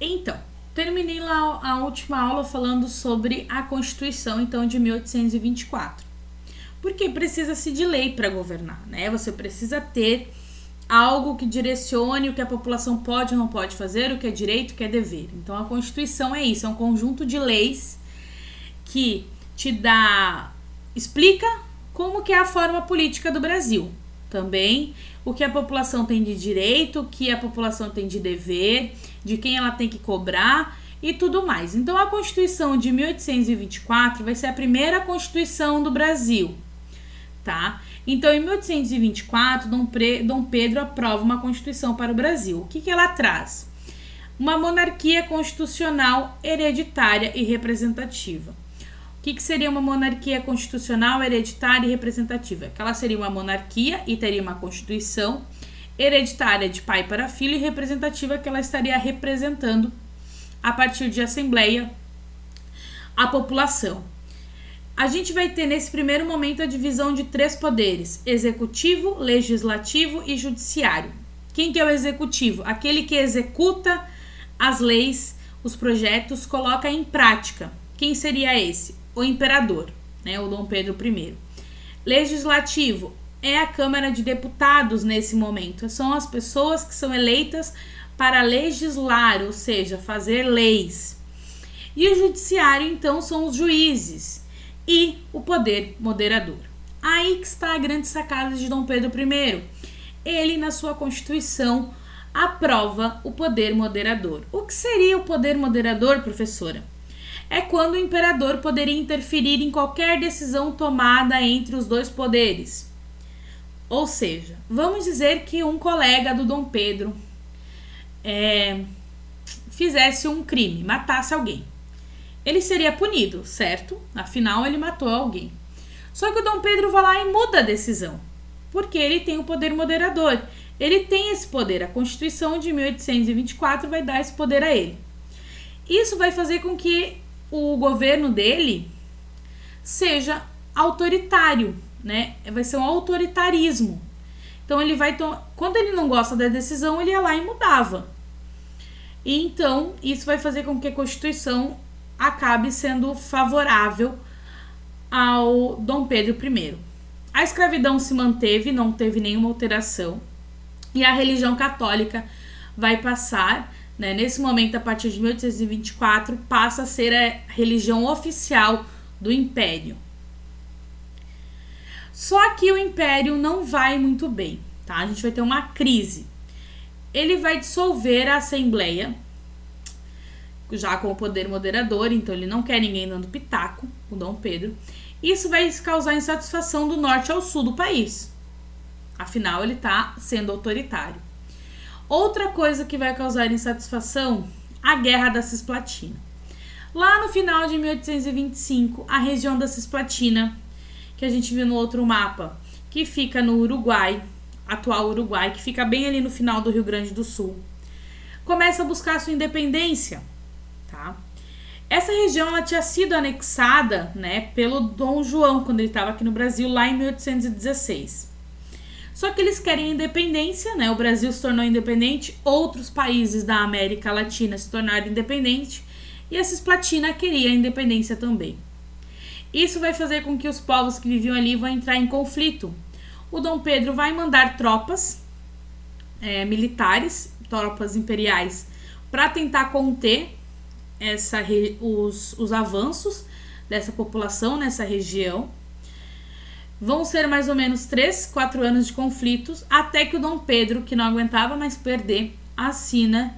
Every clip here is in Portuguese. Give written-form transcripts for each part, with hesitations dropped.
Então, terminei lá a última aula falando sobre a Constituição, então, de 1824. Porque precisa-se de lei para governar, né? Você precisa ter algo que direcione o que a população pode ou não pode fazer, o que é direito, o que é dever. Então, a Constituição é isso, é um conjunto de leis que explica como que é a forma política do Brasil. Também o que a população tem de direito, o que a população tem de dever, de quem ela tem que cobrar e tudo mais. Então, a Constituição de 1824 vai ser a primeira Constituição do Brasil, tá? Então, em 1824, Dom Pedro aprova uma Constituição para o Brasil. O que ela traz? Uma monarquia constitucional hereditária e representativa. O que seria uma monarquia constitucional, hereditária e representativa? Que ela seria uma monarquia e teria uma Constituição, hereditária de pai para filho e representativa que ela estaria representando a partir de assembleia a população. A gente vai ter nesse primeiro momento a divisão de 3 poderes: executivo, legislativo e judiciário. Quem que é o executivo? Aquele que executa as leis, os projetos, coloca em prática. Quem seria esse? O imperador, né? O Dom Pedro I. Legislativo é a Câmara de Deputados nesse momento. São as pessoas que são eleitas para legislar, ou seja, fazer leis. E o judiciário, então, são os juízes e o poder moderador. Aí que está a grande sacada de Dom Pedro I. Ele, na sua Constituição, aprova o poder moderador. O que seria o poder moderador, professora? É quando o imperador poderia interferir em qualquer decisão tomada entre os 2 poderes. Ou seja, vamos dizer que um colega do Dom Pedro fizesse um crime, matasse alguém. Ele seria punido, certo? Afinal, ele matou alguém. Só que o Dom Pedro vai lá e muda a decisão, porque ele tem o poder moderador. Ele tem esse poder. A Constituição de 1824 vai dar esse poder a ele. Isso vai fazer com que o governo dele seja autoritário, né? Vai ser um autoritarismo. Então, quando ele não gosta da decisão, ele ia lá e mudava. E então, isso vai fazer com que a Constituição acabe sendo favorável ao Dom Pedro I. A escravidão se manteve, não teve nenhuma alteração, e a religião católica vai passar, né, nesse momento, a partir de 1824, passa a ser a religião oficial do Império. Só que o Império não vai muito bem, tá? A gente vai ter uma crise. Ele vai dissolver a Assembleia, já com o poder moderador, então ele não quer ninguém dando pitaco, o Dom Pedro. Isso vai causar insatisfação do norte ao sul do país. Afinal, ele está sendo autoritário. Outra coisa que vai causar insatisfação, a Guerra da Cisplatina. Lá no final de 1825, a região da Cisplatina, que a gente viu no outro mapa, que fica no Uruguai, atual Uruguai, que fica bem ali no final do Rio Grande do Sul, começa a buscar sua independência. Tá? Essa região ela tinha sido anexada, né, pelo Dom João, quando ele estava aqui no Brasil, lá em 1816. Só que eles querem independência, né? O Brasil se tornou independente, outros países da América Latina se tornaram independentes, e a Cisplatina queria a independência também. Isso vai fazer com que os povos que viviam ali vão entrar em conflito. O Dom Pedro vai mandar tropas militares, tropas imperiais, para tentar conter os avanços dessa população nessa região. Vão ser mais ou menos 3-4 anos de conflitos, até que o Dom Pedro, que não aguentava mais perder, assina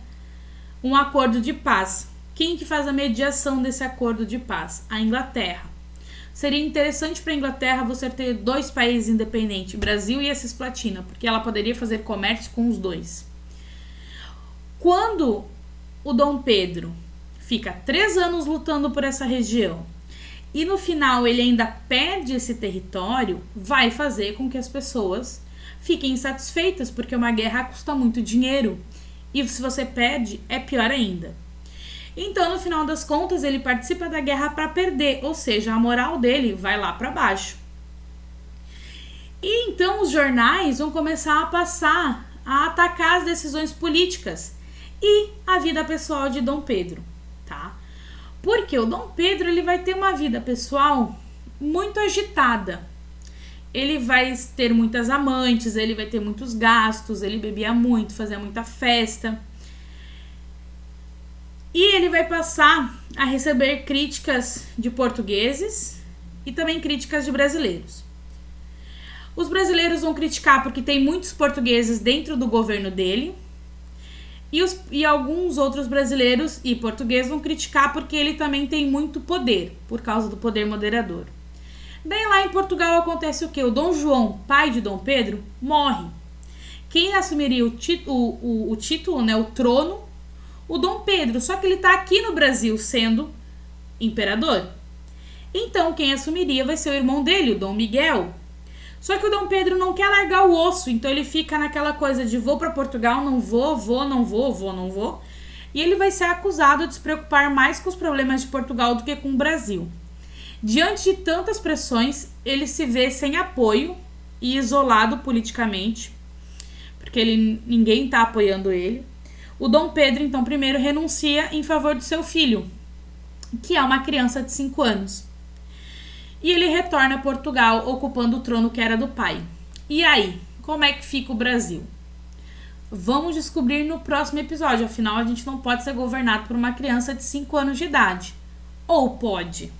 um acordo de paz. Quem que faz a mediação desse acordo de paz? A Inglaterra. Seria interessante para a Inglaterra você ter 2 países independentes, Brasil e a Cisplatina, porque ela poderia fazer comércio com os 2. Quando o Dom Pedro fica 3 anos lutando por essa região e no final ele ainda perde esse território, vai fazer com que as pessoas fiquem insatisfeitas, porque uma guerra custa muito dinheiro e se você perde, é pior ainda. Então, no final das contas, ele participa da guerra para perder, ou seja, a moral dele vai lá para baixo. E então os jornais vão começar a atacar as decisões políticas e a vida pessoal de Dom Pedro, tá? Porque o Dom Pedro, ele vai ter uma vida pessoal muito agitada. Ele vai ter muitas amantes, ele vai ter muitos gastos, ele bebia muito, fazia muita festa. E ele vai passar a receber críticas de portugueses e também críticas de brasileiros. Os brasileiros vão criticar porque tem muitos portugueses dentro do governo dele. E alguns outros brasileiros e portugueses vão criticar porque ele também tem muito poder, por causa do poder moderador. Daí lá em Portugal acontece o quê? O Dom João, pai de Dom Pedro, morre. Quem assumiria o título, né, o trono? O Dom Pedro, só que ele está aqui no Brasil sendo imperador. Então quem assumiria vai ser o irmão dele, o Dom Miguel. Só que o Dom Pedro não quer largar o osso, então ele fica naquela coisa de vou para Portugal, não vou, não vou. E ele vai ser acusado de se preocupar mais com os problemas de Portugal do que com o Brasil. Diante de tantas pressões, ele se vê sem apoio e isolado politicamente, porque ninguém está apoiando ele. O Dom Pedro, então, primeiro renuncia em favor do seu filho, que é uma criança de 5 anos. E ele retorna a Portugal, ocupando o trono que era do pai. E aí, como é que fica o Brasil? Vamos descobrir no próximo episódio. Afinal, a gente não pode ser governado por uma criança de 5 anos de idade. Ou pode?